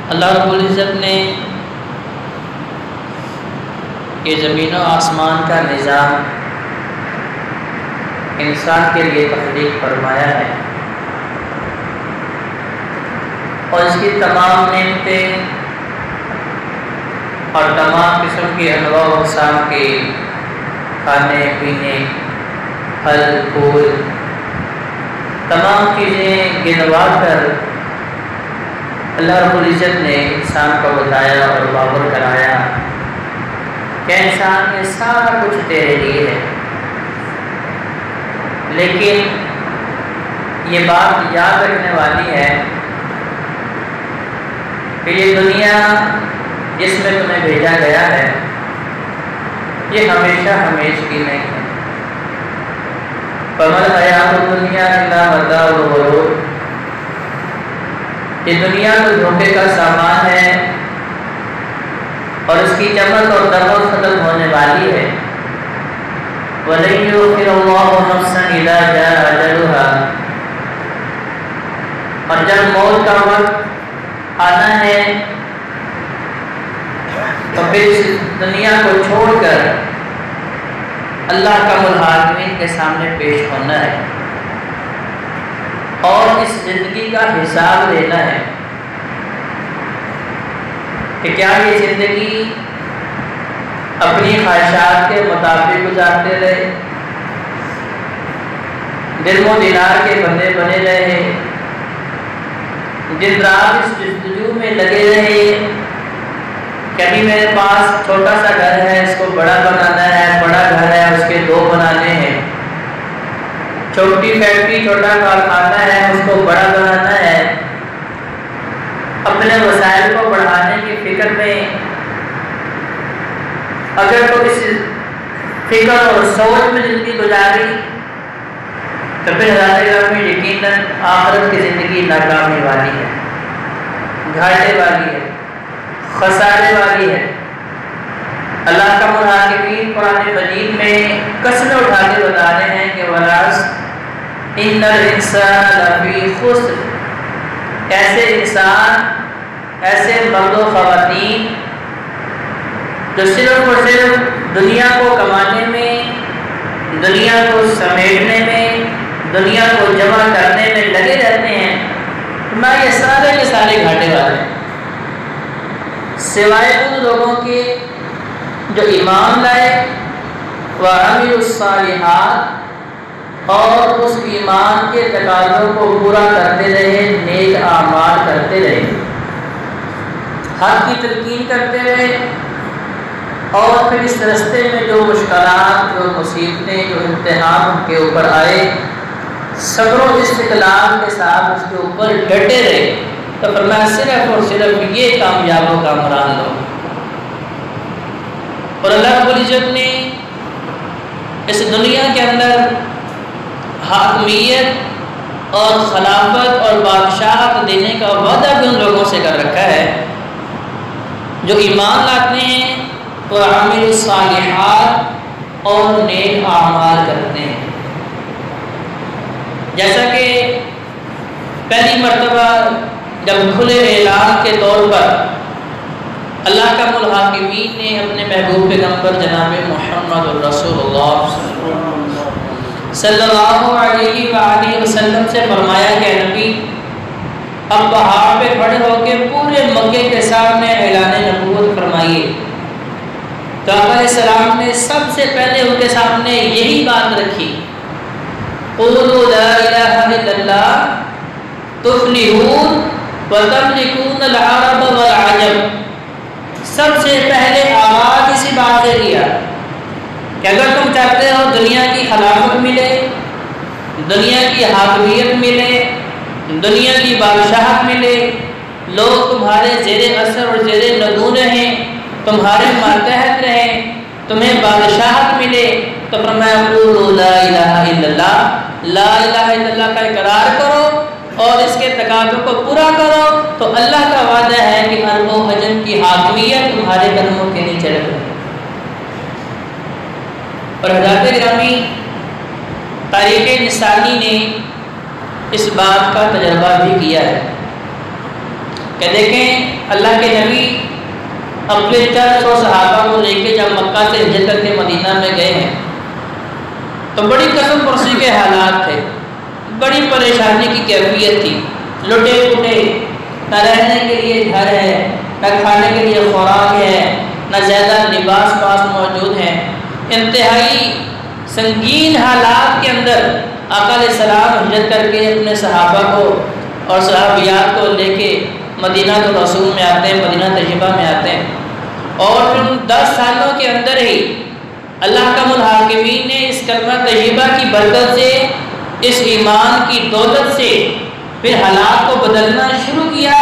اللہ رب العزت نے یہ زمین و آسمان کا نظام انسان کے لیے تخلیق فرمایا ہے، اور اس کی تمام نعمتیں اور تمام قسم کی انواع و اقسام کے کھانے پینے، پھل پھول، تمام چیزیں گنوا کر اللہ رب العزت نے انسان کو بتایا اور باور کرایا کہ انسان یہ سارا کچھ تیرے لیے ہے، لیکن یہ بات یاد رکھنے والی ہے کہ یہ دنیا جس میں تمہیں بھیجا گیا ہے یہ ہمیشہ ہمیشہ کی نہیں ہے۔ فَمَا الْحَيَاةُ الدُّنْيَا إِلَّا مَتَاعُ الْغُرُورِ، یہ دنیا تو دھوکے کا سامان ہے اور اس کی چمک اور دمک ختم ہونے والی ہے۔ وَلَن يُؤَخِّرَ اللَّهُ نَفْسًا إِذَا جَاءَ أَجَلُهَا، اور جب موت کا وقت آنا ہے تو پھر اس دنیا کو چھوڑ کر اللہ کا الحاکمین کے سامنے پیش ہونا ہے اور اس زندگی کا حساب لینا ہے کہ کیا یہ زندگی اپنی خواہشات کے مطابق گزارتے رہے، درم و دینار کے بندے بنے رہے، دن رات اس جستجو میں لگے رہے کہ ابھی میرے پاس چھوٹا سا گھر ہے، اس کو بڑا بنانا ہے، بڑا گھر ہے اس کے 2 بنانے ہیں، چھوٹی فیکٹری چھوٹا کارخانہ ہے اس کو بڑا بنانا ہے، اپنے وسائل کو بڑھانے کی فکر میں اگر تو اس فکر اور سوچ میں زندگی گزاری تو پھر حضرت میں یقیناً آخرت کی زندگی ناکامی والی ہے، گھاٹے والی ہے، خسارے والی ہے۔ اللہ کا الحاکمین قرآن مجید میں قسمیں اٹھا کے بتا رہے ہیں کہ وَالْعَصْرِ إِنَّ الْإِنسَانَ لَفِي خُسْرٍ، ایسے انسان، ایسے مرد و خواتین جو صرف اور صرف دنیا کو کمانے میں، دنیا کو سمیٹنے میں، دنیا کو جمع کرنے میں لگے رہتے ہیں، یہ سارے کے سارے گھاٹے والے ہیں، سوائے ان لوگوں کے جو ایمان لائے وَعَمِلُوا الصَّالِحَاتِ، اور اس ایمان کے تقاضوں کو پورا کرتے رہے، نیک اعمال کرتے رہے، حق کی تلقین کرتے رہے، اور پھر اس راستے میں جو مشکلات، جو مصیبتیں، جو امتحان ان کے اوپر آئے، صبر و استقلال کے ساتھ اس کے اوپر ڈٹے رہے، تو فرمایا صرف اور صرف یہ کامیاب و کامران لوگ۔ اور اللہ رب العزت نے اس دنیا کے اندر حاکمیت اور خلافت اور بادشاہت دینے کا وعدہ بھی ان لوگوں سے کر رکھا ہے جو ایمان لاتے ہیں وَعَمِلُوا الصَّالِحَاتِ، اور نیک اعمال کرتے ہیں۔ جیسا کہ پہلی مرتبہ جب کھلے اعلان کے طور پر اللہ کا الحاکمین نے اپنے محبوب پیغمبر جناب محمد الرسول اللہ صلی اللہ علیہ وآلہ وسلم سے فرمایا کہ نبی اب پہاڑ پہ کھڑے ہو کے پورے مکے کے سامنے اعلان نبوت فرمائیے، تو آقا علیہ السلام نے سب سے پہلے ان کے سامنے یہی بات رکھی، قولوا لا الہ الا اللہ تفلحون وتملکون العرب والعجم۔ سب سے پہلے آغاز اسی بات سے کیا کہ اگر تم چاہتے ہو دنیا کی خلافت ملے، دنیا کی حاکمیت ملے، دنیا کی بادشاہت ملے، لوگ تمہارے زیر اثر اور زیر نگوں رہیں، تمہارے ماتحت رہیں، تمہیں بادشاہت ملے، تو فرمایا قولوا لا الہ الا اللہ، لا الہ الا اللہ کا اقرار کرو اور اس کے تقاضوں کو پورا کرو، تو اللہ کا وعدہ ہے کہ عرب و عجم کی حاکمیت تمہارے قدموں کے نیچے رکھ دے۔ اور حضرات گرامی، تاریخ انسانی نے اس بات کا تجربہ بھی کیا ہے کہ دیکھیں اللہ کے نبی اپنے 400 صحابہ کو لے کے جب مکہ سے ہجرت کر کے مدینہ میں گئے ہیں تو بڑی قسم پرسی کے حالات تھے، بڑی پریشانی کی کیفیت تھی، لٹے پٹے، نہ رہنے کے لیے گھر ہے، نہ کھانے کے لیے خوراک ہے، نہ زیادہ لباس پاس موجود ہیں، انتہائی سنگین حالات کے اندر آقا علیہ السلام ہجرت کر کے اپنے صحابہ کو اور صحابیات کو لے کے مدینہ الرسول میں آتے ہیں، مدینہ طیبہ میں آتے ہیں، اور پھر 10 سالوں کے اندر ہی اللہ کا الحاکمین نے اس کلمہ طیبہ کی برکت سے، اس ایمان کی دولت سے پھر حالات کو بدلنا شروع کیا،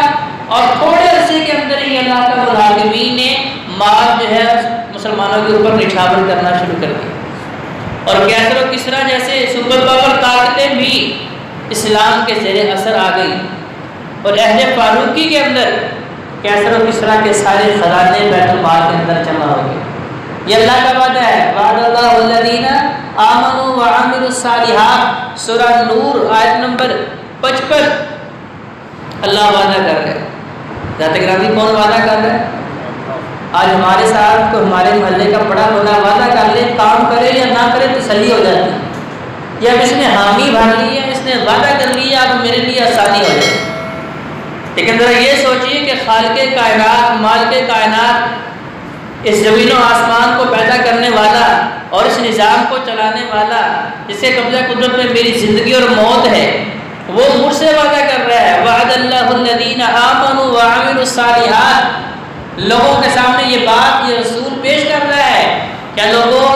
اور تھوڑے عرصے کے اندر ہی اللہ کا الحاکمین نے مال جو ہے مسلمانوں کے اوپر نچھاور کرنا شروع کر دیا، اور کیسر و کسرا جیسے سپر پاور طاقتیں بھی اسلام کے زیر اثر آ گئی، اور عہد فاروقی کے اندر کیسر و کسرا کے سارے خزانے بیت المال کے اندر جمع ہو گئے۔ یہ اللہ کا وعدہ ہے، وعد اللہ الذین آمنوا وعملوا الصالحات، سورہ نور آیت نمبر 55 اللہ وعدہ کر رہے ہیں۔ ذات گرامی کون وعدہ کر رہے ہیں؟ آج ہمارے ساتھ تو ہمارے محلے کا بڑا بڑا وعدہ کر لے، کام کرے یا نہ کرے تسلی ہو جاتی ہے، یا اس نے حامی بھر لی ہے، اس نے وعدہ کر لیا، اب میرے لیے آسانی ہو جائے۔ لیکن ذرا یہ سوچیے کہ خالق کائنات، مالک کائنات، اس زمین و آسمان کو پیدا کرنے والا اور اس نظام کو چلانے والا، جس کے قبضہ قدرت میں میری زندگی اور موت ہے، وہ مجھ سے وعدہ کر رہا ہے، وعد اللہ الذین آمنوا وعملوا الصالحات، لوگوں کے سامنے یہ بات، یہ رسول پیش کر رہا ہے، کیا لوگوں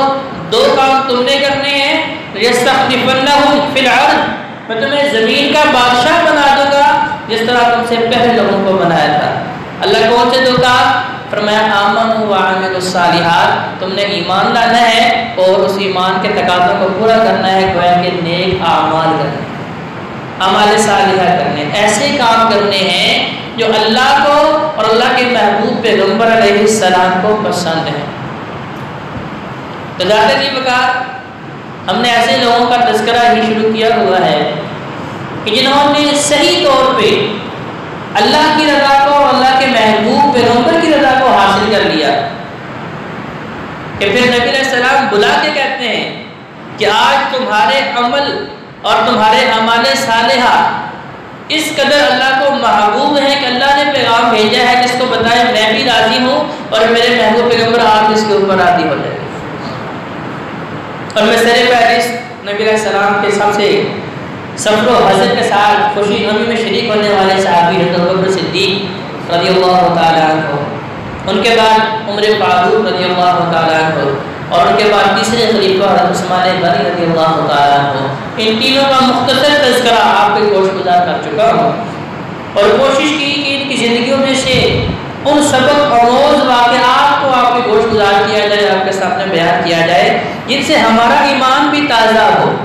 2 کام تم نے کرنے ہیں، یستخلفنہم فی الارض، میں تمہیں زمین کا بادشاہ بنا دوں گا جس طرح تم سے پہلے لوگوں کو بنایا تھا۔ اللہ کون سے 2 کام؟ فرمایا آمنوا وعملوا الصالحات، تم نے ایمان لانا ہے اور اس ایمان کے تقاضوں کو پورا کرنا ہے، گویا کہ نیک اعمال کرنے، اعمال صالحہ کرنے، ایسے کام کرنے ہیں جو اللہ کو اور اللہ کے محبوب پیغمبر علیہ السلام کو پسند ہے۔ تو ذات جی وقار ہم نے ایسے لوگوں کا تذکرہ ہی شروع کیا ہوا ہے کہ جنہوں نے صحیح طور پہ اللہ کی رضا کو اور اللہ کے محبوب پیغمبر کی رضا کو حاصل کر لیا، کہ پھر نبی علیہ السلام بلا کے کہتے ہیں کہ آج تمہارے عمل اور تمہارے اعمال صالحہ اس قدر اللہ کو محبوب ہے کہ اللہ نے پیغام بھیجا ہے جس کو بتائے میں بھی راضی ہوں اور میرے محبوب پیغمبر آپ اس کے اوپر راضی ہو جائے۔ اور میں سر فہرست نبی علیہ السلام کے سب سے سفر و حضرت کے ساتھ خوشی غمی میں شریک ہونے والے صحابی حضرت ابوبکر صدیق رضی اللہ تعالیٰ عنہ، ان کے بعد عمر فاروق رضی اللہ تعالیٰ عنہ، اور ان کے بعد تیسرے خلیفہ حضرت عثمان غنی رضی اللہ تعالیٰ عنہ، ان تینوں کا مختصر تذکرہ آپ کے گوش گزار کر چکا ہوں، اور کوشش کی کہ ان کی زندگیوں میں سے ان سبق آموز واقعات کو آپ کے گوش گزار کیا جائے، آپ کے سامنے بیان کیا جائے، جن سے ہمارا ایمان بھی تازہ ہو،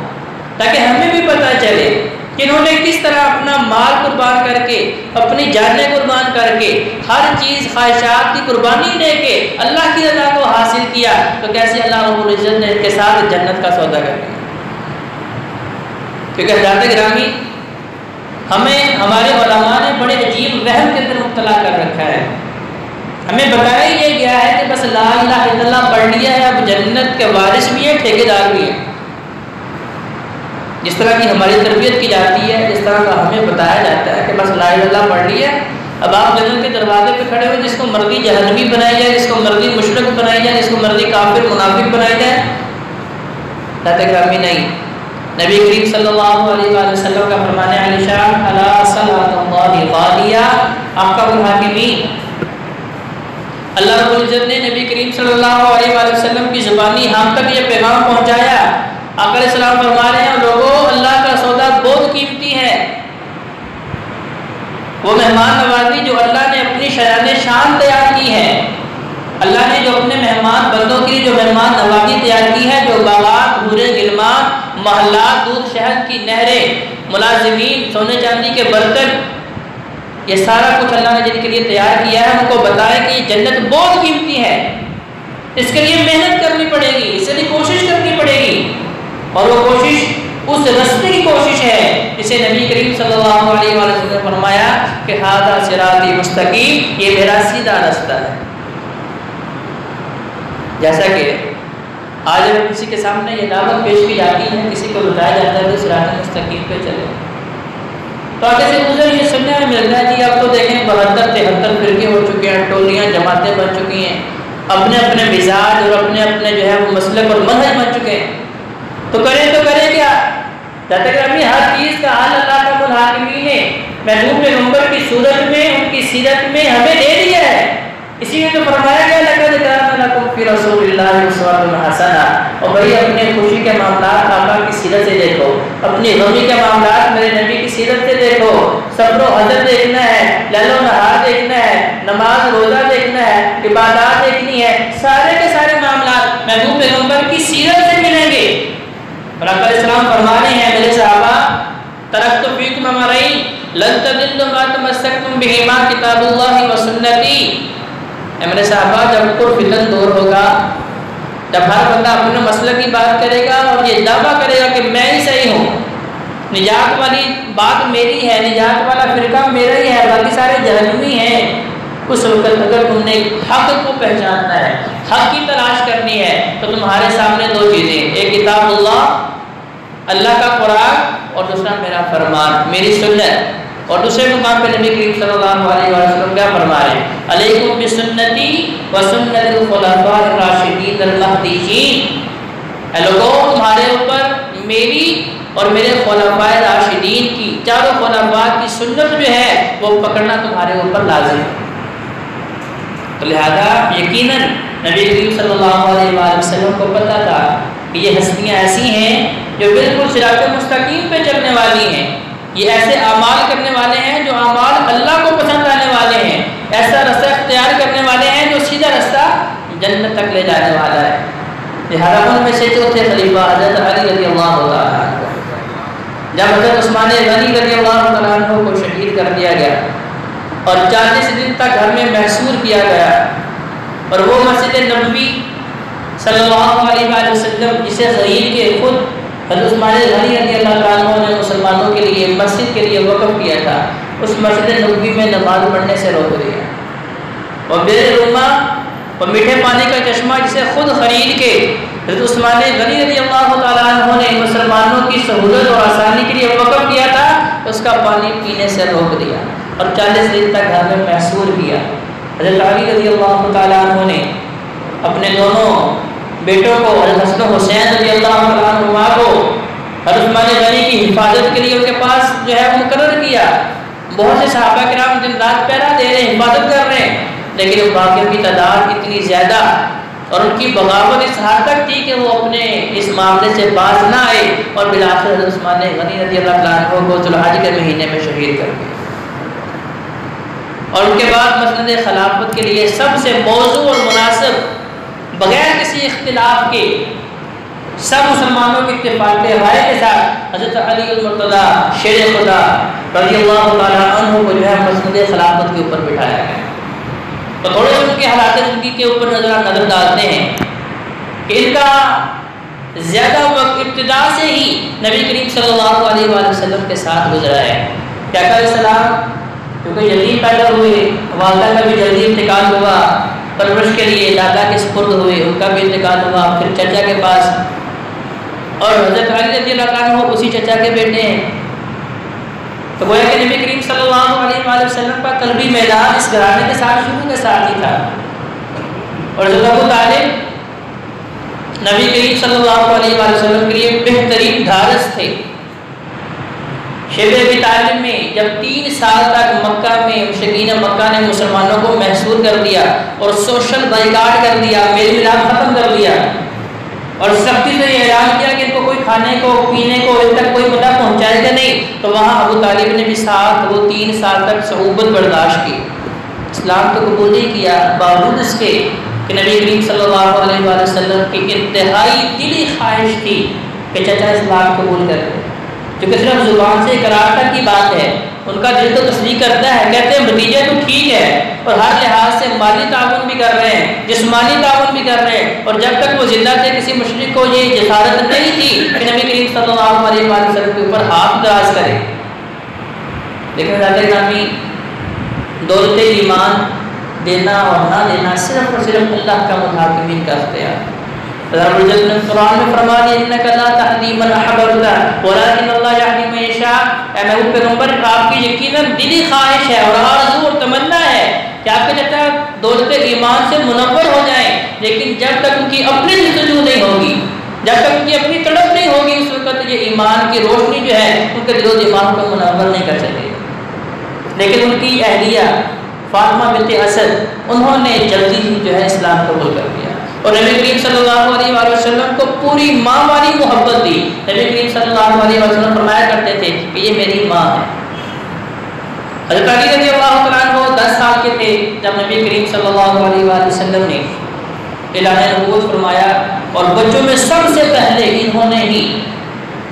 تاکہ ہمیں بھی پتہ چلے کہ انہوں نے کس طرح اپنا مال قربان کر کے، اپنی جانیں قربان کر کے، ہر چیز خواہشات کی قربانی دے کے اللہ کی رضا کو حاصل کیا، تو کیسے اللہ رب العزت نے ان کے ساتھ جنت کا سودا کر دیا۔ کیونکہ حضرات گرامی ہمیں ہمارے علماء نے بڑے عجیب وہم کے اندر مبتلا کر رکھا ہے، ہمیں بتایا یہ گیا ہے کہ بس لا الہ الا اللہ پڑھ لیا ہے اب جنت کے وارث بھی ہیں، ٹھیکیدار بھی ہیں، جس طرح کی ہماری تربیت کی جاتی ہے، جس طرح کا ہمیں بتایا جاتا ہے کہ بس لا الہ الا اللہ پڑھ لیا اب آپ جنت کے دروازے پہ کھڑے ہوئے، جس کو مرضی جہنمی بنائی جائے، جس کو مرضی مشرک بنائی جائے، جس کو مرضی کافر منافق بنائی جائے، ذات گرامی نہیں۔ نبی کریم صلی اللہ علیہ وآلہ وسلم کا فرمان علی شان الا صلاۃ اللہ غالیہ، احکم الحاکمین، اللہ رب العزت نے نبی کریم صلی اللہ علیہ وآلہ وسلم کی زبانی ہم تک یہ پیغام پہنچایا۔ آقا علیہ السلام فرما رہے ہیں لوگوں اللہ کا سودا بہت قیمتی ہے، وہ مہمان نوازی جو اللہ نے اپنی شان شان تیار کی ہے، اللہ نے جو اپنے مہمان بندوں کے لیے جو مہمان نوازی تیار کی ہے، جو باغات، حوریں، غلمان، محلات، دودھ شہد کی نہریں، ملازمین، سونے چاندی کے برتن، یہ سارا کچھ اللہ نے جن کے لیے تیار کیا ہے، ان کو بتائے کہ یہ جنت بہت قیمتی ہے، اس کے لیے محنت کرنی پڑے گی، اس کے لیے کوشش کرنی پڑے گی، اور وہ کوشش اس رستے کی کوشش ہے جسے نبی کریم صلی اللہ علیہ وسلم نے فرمایا کہ ھذا صراطی مستقیم، یہ میرا سیدھا رستہ ہے۔ جیسا کہ آج اگر کسی کے سامنے یہ دعوت پیش کی جاتی ہے، کسی کو بتایا جاتا ہے کہ صراط مستقیم پہ چلے، تو آگے سے گزر یہ سننے میں ملتا ہے کہ اب تو دیکھیں 72-73 فرقے ہو چکے ہیں، ٹولیاں جماعتیں بن چکی ہیں، اپنے اپنے مزاج اور اپنے اپنے جو ہے وہ مسلک اور منہج بن چکے ہیں، تو کریں کیا؟ جاتے کہ ہمیں ہر چیز کا حل اللہ رب العالمین نے محبوب پیغمبر کی صورت میں، ان کی سیرت میں ہمیں دے دیا ہے۔ اسی لیے تو فرمایا گیا لقد کان لکم فی رسول اللہ اسوۃ حسنہ، اور بھائی اپنے خوشی کے معاملات آقا کی سیرت سے دیکھو، اپنی غمی کے معاملات میرے نبی کی سیرت سے دیکھو، صبر و حضر دیکھنا ہے، لیل و نہار دیکھنا ہے، نماز روزہ دیکھنا ہے، عبادات دیکھنی ہے، سارے کے سارے معاملات محبوب پیغمبر کی سیرت سے ملیں گے۔ اور آقا علیہ السلام فرما رہے ہیں میرے صحابہ ترکت فیکم امرین لن تضلوا ما تمسکتم بہما کتاب اللہ و سنتی۔ اے میرے صحابہ جب پر فتن دور ہوگا، جب ہر بندہ اپنے مسئلہ کی بات کرے گا اور یہ دعویٰ کرے گا کہ میں ہی صحیح ہوں، نجات والی بات میری ہے، نجات والا فرقہ میرا ہی ہے، باقی سارے جہنمی ہیں، اس وقت اگر تم نے حق کو پہچاننا ہے، حق کی تلاش کرنی ہے، تو تمہارے سامنے دو چیزیں، ایک کتاب اللہ کا قرآن، اور دوسرا میرا فرمان، میری سنت۔ اور دوسرے مقام پہ نبی کریم صلی اللہ علیہ وسلم کیا فرما رہے ہیں؟ علیکم بسنتی و سنت الخلفاء الراشدین المہدیین، اے لوگوں تمہارے اوپر میری اور میرے خلفاء راشدین کی، چاروں خلفاء کی سنت جو ہے وہ پکڑنا تمہارے اوپر لازم ہے۔ تو لہذا یقیناً نبی کریم صلی اللہ علیہ وسلم کو پتہ تھا کہ یہ ہستیاں ایسی ہیں جو بالکل صراط مستقیم پہ چلنے والی ہیں، یہ ایسے اعمال کرنے والے ہیں جو اعمال اللہ کو پسند آنے والے ہیں، ایسا رستہ اختیار کرنے والے ہیں جو سیدھا رستہ جنت تک لے جانے والا ہے۔ لہذا ان میں سے چوتھے خلیفہ حضرت علی رضی اللہ تعالیٰ عنہ، جب حضرت عثمان غنی رضی اللہ تعالیٰ عنہ کو شہید کر دیا گیا اور 40 دن تک گھر میں محصور کیا گیا، اور وہ مسجد نبوی صلی اللہ علیہ وسلم جسے خرید کے خود حضرت عثمان غنی رضی اللہ تعالیٰ عنہ نے مسلمانوں کے لیے مسجد کے لیے وقف کیا تھا، اس مسجد نبوی میں نماز پڑھنے سے روک دیا، اور بیر روما اور میٹھے پانی کا چشمہ جسے خود خرید کے حضرت عثمان غنی رضی اللہ تعالیٰ عنہ نے مسلمانوں کی سہولت اور آسانی کے لیے وقف کیا تھا، اس کا پانی پینے سے روک دیا اور 40 دن تک گھر میں محصور کیا۔ حضرت علی رضی اللہ تعالیٰ عنہ نے اپنے دونوں بیٹوں کو حضرت حسن و حسین رضی اللہ تعالیٰ عنہ کو حضرت عثمان غنی کی حفاظت کے لیے ان کے پاس جو ہے مقرر کیا۔ بہت سے صحابہ کرام دن رات پہرا دے رہے ہیں، حفاظت کر رہے ہیں، لیکن باقیوں کی تعداد اتنی زیادہ اور ان کی بغاوت اس حد تک تھی کہ وہ اپنے اس معاملے سے باز نہ آئے، اور بالآخر حضرت عثمان غنی رضی اللہ تعالیٰ عنہ کو ذو الحج کے مہینے میں شہید کر دیا۔ اور ان کے بعد مسند خلافت کے لیے سب سے موزوں اور مناسب بغیر کسی اختلاف کے سب مسلمانوں کے اتفاق رائے کے ساتھ حضرت علی المرتضیٰ شیر خدا رضی اللہ تعالیٰ عنہ کو جو ہے مسند خلافت کے اوپر بٹھایا گیا۔ تو تھوڑے سے ان کے حالات زندگی کے اوپر نظر ڈالتے ہیں کہ ان کا زیادہ وقت ابتدا سے ہی نبی کریم صلی اللہ علیہ وسلم کے ساتھ گزرا ہے۔ کہ آقا علیہ السلام کیونکہ جلدی پیدا ہوئے، والدہ کا بھی جلدی انتقال ہوا، پرورش کے لیے دادا کے سپرد ہوئے، ان کا بھی انتقال ہوا، پھر چچا کے پاس، اور حضرت علی رضی اللہ عنہ اسی چچا کے بیٹے ہیں۔ تو گویا کہ نبی کریم صلی اللہ علیہ وسلم کا قلبی میدان اس گھرانے کے ساتھ شروع کے ساتھ ہی تھا، اور حضرت ابو طالب نبی کریم صلی اللہ علیہ وسلم کے لیے بہترین دھارس تھے۔ شیب ابی طالب میں جب 3 سال تک مکہ میں مشرکین مکہ نے مسلمانوں کو محصور کر دیا اور سوشل بائیکاٹ کر دیا، میل ملاپ ختم کر دیا، اور سختی سے یہ اعلان کیا کہ ان کو کوئی کھانے کو پینے کو ان تک کوئی پتہ پہنچائے گا نہیں، تو وہاں ابو طالب نے بھی ساتھ وہ 3 سال تک صعوبت برداشت کی، اسلام تو قبول نہیں کیا، باوجود اس کے کہ نبی کریم صلی اللہ علیہ وسلم کی انتہائی دلی خواہش تھی کہ چچا اسلام قبول کر لے، جو کہ صرف زبان سے اقرار تک کی بات ہے، ان کا دل تو تصدیق کرتا ہے، کہتے ہیں بھتیجے تو ٹھیک ہے اور ہر لحاظ سے مالی تعاون بھی کر رہے ہیں، جسمانی تعاون بھی کر رہے ہیں، اور جب تک وہ زندہ تھے کسی مشرک کو یہ جسارت نہیں تھی کہ نبی کریم صلی اللہ علیہ وسلم کے اوپر ہاتھ دراز کرے۔ لیکن حضرت گرامی، دولت ایمان دینا اور نہ دینا صرف اور صرف اللہ کا متحکمین کا اختیار۔ رب العزت نے قرآن میں فرما دیا انک لا تہدی من احببت ولکن اللہ یہدی من یشاء۔ اے محبوب پیغمبر، آپ کی یقیناً دلی خواہش ہے اور آرزو اور تمنا ہے کہ آپ کے جب دولت ایمان سے منور ہو جائیں، لیکن جب تک ان کی اپنی جستجو نہیں ہوگی، جب تک ان کی اپنی تڑپ نہیں ہوگی، اس وقت یہ ایمان کی روشنی جو ہے ان کے دل و دماغ کو منور نہیں کر سکے۔ لیکن ان کی اہلیہ فاطمہ بنت اسد، انہوں نے جلدی ہی جو ہے اسلام قبول کر لیا اور نبی کریم صلی اللہ علیہ وسلم کو پوری ماں والی محبت دی۔ نبی کریم صلی اللہ علیہ وسلم فرمایا کرتے تھے کہ یہ میری ماں ہے۔ حضرت علی رضی اللہ تعالیٰ عنہ 10 سال کے تھے جب نبی کریم صلی اللہ علیہ وسلم نے اعلان نبوت فرمایا، اور بچوں میں سب سے پہلے انہوں نے ہی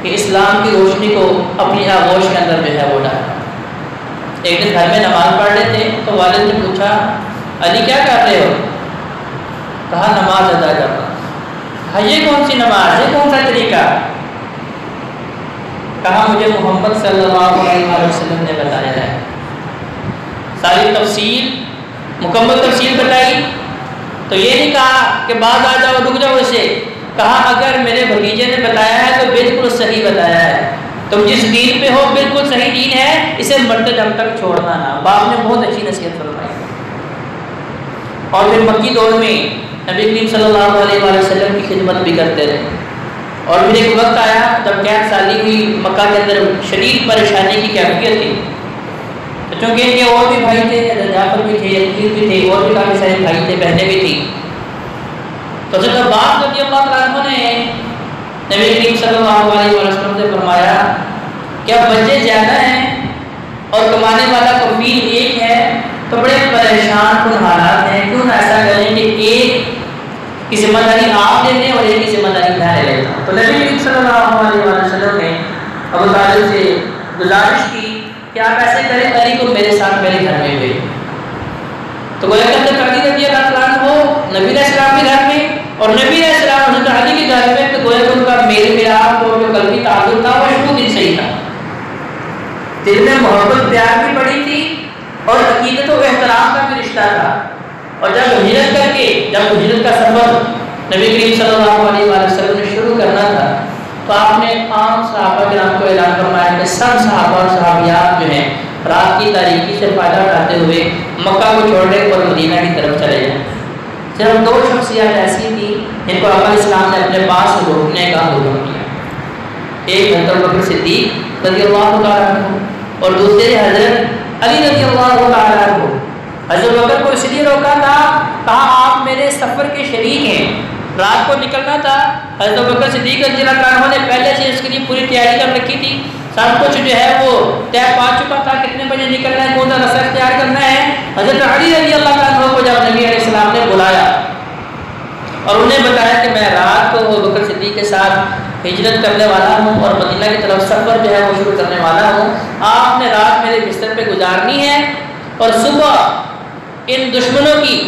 کہ اسلام کی روشنی کو اپنی آغوش کے اندر جو ہے وہ ڈالا۔ ایک دن گھر میں نماز پڑھ رہے تھے تو والد نے پوچھا علی کیا کر رہے ہو؟ کہا نماز ادا کر رہا۔ کہا یہ کون سی نماز، یہ کون سا طریقہ؟ کہا مجھے محمد صلی اللہ علیہ وسلم نے بتایا ہے۔ ساری تفصیل مکمل تفصیل بتائی تو یہ نہیں کہا کہ بعد آ جاؤ رک جاؤ اسے، کہا اگر میرے بھتیجے نے بتایا ہے تو بالکل صحیح بتایا ہے، تم جس دین پہ ہو بالکل صحیح دین ہے، اسے مرتے دم تک چھوڑنا نہ۔ باپ نے بہت اچھی نصیحت فرمائی۔ اور پھر مکی دور میں نبی کریم صلی اللہ علیہ وسلم کی خدمت بھی کرتے رہے، اور پھر ایک وقت آیا جب قید سالی ہوئی، مکہ کے اندر شدید پریشانی کی کیفیت تھی، چونکہ ان کے اور بھی بھائی تھے، جعفر بھی تھے، یزید بھی تھے، اور بھی کافی سارے بھائی تھے، بہنیں بھی تھیں۔ تو حضرت عباس رضی اللہ تعالیٰ عنہ نے نبی کریم صلی اللہ علیہ وسلم سے فرمایا کہ اب بچے زیادہ ہیں اور کمانے والا کفیل ایک ہے تو بڑے پریشان کن حالات ہیں، کیوں نہ ایسا کریں کہ ایک کی ذمہ داری آپ لے لیں اور ایک کی ذمہ داری میں لے لیتا ہوں۔ تو نبی کریم صلی اللہ علیہ وسلم نے ابو طالب سے گزارش کی کہ آپ ایسے کریں علی کو میرے ساتھ میرے گھر میں بھیجیں۔ تو گویا کہ حضرت علی رضی اللہ عنہ وہ نبی علیہ السلام کے گھر میں اور نبی علیہ السلام حضرت علی کے گھر میں، تو گویا کہ ان کا میل ملاپ اور جو قلبی تعلق تھا وہ شروع دن سے ہی تھا۔ دل میں محبت پیار بھی بڑی تھی اور عقیدت و احترام کا بھی رشتہ تھا۔ اور جب ہجرت کا سفر نبی کریم صلی اللہ علیہ وسلم نے شروع کرنا تھا تو آپ نے عام صحابہ کرام کو اعلان فرمایا کہ سب صحابہ اور صحابیات جو ہیں رات کی تاریکی سے فائدہ اٹھاتے ہوئے مکہ کو چھوڑنے اور مدینہ کی طرف چلے جائیں۔ صرف 2 شخصیات ایسی تھیں جن کو آقا اسلام نے اپنے پاس روکنے کا حکم کیا، ایک حضرت ابوبکر صدیق رضی اللہ تعالیٰ عنہ اور دوسرے حضرت علی رضی اللہ تعالیٰ عنہ۔ حضرت ابوبکر کو اس لیے روکا تھا، کہا آپ میرے سفر کے شریک ہیں، رات کو نکلنا تھا۔ حضرت ابوبکر صدیق رضی اللہ عنہ نے پہلے سے اس کے لیے پوری تیاری کر رکھی تھی، سب کچھ جو ہے وہ طے پا چکا تھا، کتنے بجے نکلنا ہے، کون سا رستہ اختیار کرنا ہے۔ حضرت علی رضی اللہ عنہ کو جب نبی علیہ السلام نے بلایا اور انہیں بتایا کہ میں رات کو ابوبکر صدیق کے ساتھ ہجرت کرنے والا ہوں اور مدینہ کی طرف سفر جو ہے وہ شروع کرنے والا ہوں، آپ نے رات میرے بستر پہ گزارنی ہے اور صبح ان دشمنوں کی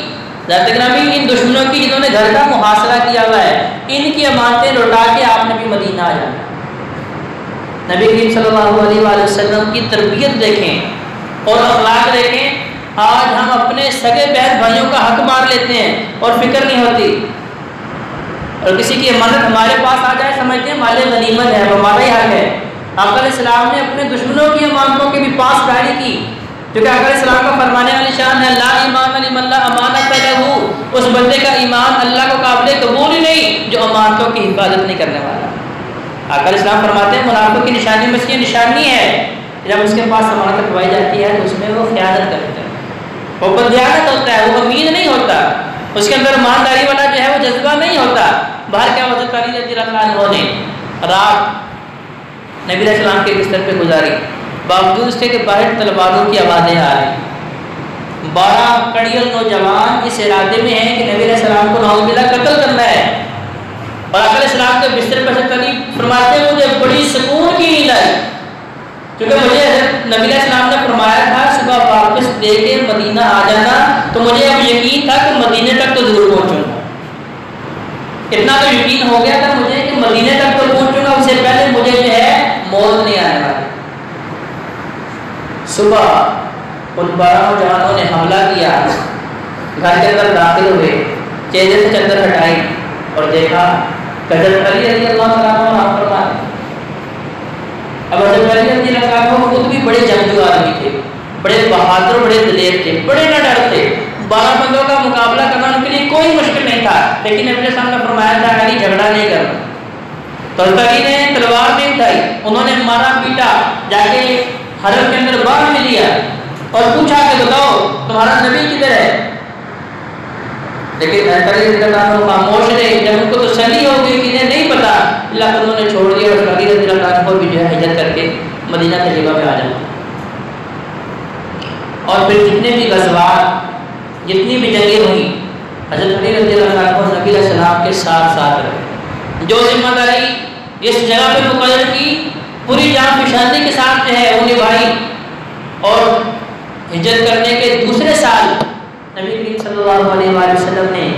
ان دشمنوں کی جنہوں نے گھر کا محاصرہ کیا ہوا ہے، ان کی امانتیں لوٹا کے آپ نے بھی مدینہ آ جانا۔ نبی کریم صلی اللہ علیہ وسلم کی تربیت دیکھیں اور اخلاق دیکھیں۔ آج ہم اپنے سگے بہن بھائیوں کا حق مار لیتے ہیں اور فکر نہیں ہوتی، اور کسی کی امانت ہمارے پاس آ جائے سمجھتے ہیں مال غنیمت ہے، ہمارا ہی حق ہے۔ آقا علیہ السلام نے اپنے دشمنوں کی امانتوں کی بھی پاس داری کی، جو کہ آقا علیہ السلام کا فرمانے والی شان ہے، لا ایمان لمن لا امانت لہ، اس بندے کا ایمان اللہ کو قابل قبول ہی نہیں جو امانتوں کی حفاظت نہیں کرنے والا۔ آقا علیہ السلام فرماتے ہیں منافق کی نشانی میں سے یہ نشانی ہے، جب اس کے پاس امانت رکھوائی جاتی ہے تو اس میں وہ خیانت کرتا ہے، وہ بددیانت ہوتا ہے، وہ امین نہیں ہوتا، اس کے اندر ایمانداری والا جو ہے وہ جذبہ نہیں ہوتا۔ باہر کیا حضرت علی رضی اللہ عنہ نے رات نبی علیہ السلام کے بستر پہ گزاری، باوجود اس کے کہ باہر تلواروں کی آوازیں آ رہی، 12 کڑیل نوجوان اس ارادے میں ہیں کہ نبی علیہ السلام کو نعوذ باللہ قتل کرنا ہے، اور آقا علیہ السلام کے بستر پر حضرت علی فرماتے ہیں مجھے بڑی سکون کی نیند آئی، کیونکہ مجھے نبی علیہ السلام نے فرمایا تھا صبح واپس دے کے مدینہ آ جانا تو مجھے اب یقین تھا کہ مدینے تک تو ضرور پہنچوں گا. اتنا تو یقین ہو گیا تھا مجھے کہ مدینے تک تو پہنچوں گا، اس سے پہلے مجھے جو ہے موت نہیں آنے والی. صبح ان 12 نوجوانوں نے حملہ کیا، گھر کے اندر داخل ہوئے، چہرے سے چادر ہٹائی اور دیکھا حضرت علی رضی اللہ تعالیٰ عنہ فرماتے ہیں. اب حضرت علی رضی اللہ تعالیٰ عنہ خود بھی بڑے جنگجو آدمی تھے، بڑے بہادر، بڑے دلیر تھے، بڑے نہ ڈر تھے. 12 بندوں کا مقابلہ کرنا ان کے لیے کوئی مشکل نہیں تھا، لیکن اپنے سامنے فرمایا تھا علی جھگڑا نہیں کرنا. تو حضرت علی نے تلوار نہیں اٹھائی، انہوں نے مارا پیٹا، جا کے حرم کے اندر باہر میں لیا اور پوچھا کہ بتاؤ تمہارا نبی کدھر ہے؟ لیکن حضرت علی رضی اللہ عنہ خاموش رہے. جب ان کو تسلی ہو گئی کہ انہیں نہیں پتا، اللہ تعالیٰ نے چھوڑ دیا اور علی رضی اللہ عنہ بھی جو ہے ہجرت کر کے مدینہ طیبہ میں آ جاتے. اور پھر جتنے بھی غزوات، جتنی بھی جنگیں ہوئی، حضرت علی رضی اللہ عنہ نبی علیہ السلام کے ساتھ رہے. جو ذمہ داری اس جگہ پہ مقرر کی پوری جان فشانی کے ساتھ جو ہے وہ نبھائی. اور ہجرت کرنے کے دوسرے سال نبی کریم صلی اللہ علیہ وآلہ وسلم نے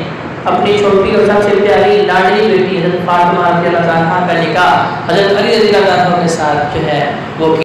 اپنی چھوٹی اور سب سے پیاری لاڈلی بیٹی حضرت فاطمہ رضی اللہ عنہا کا نکاح حضرت علی رضی اللہ عنہ کے ساتھ جو ہے وہ کیا.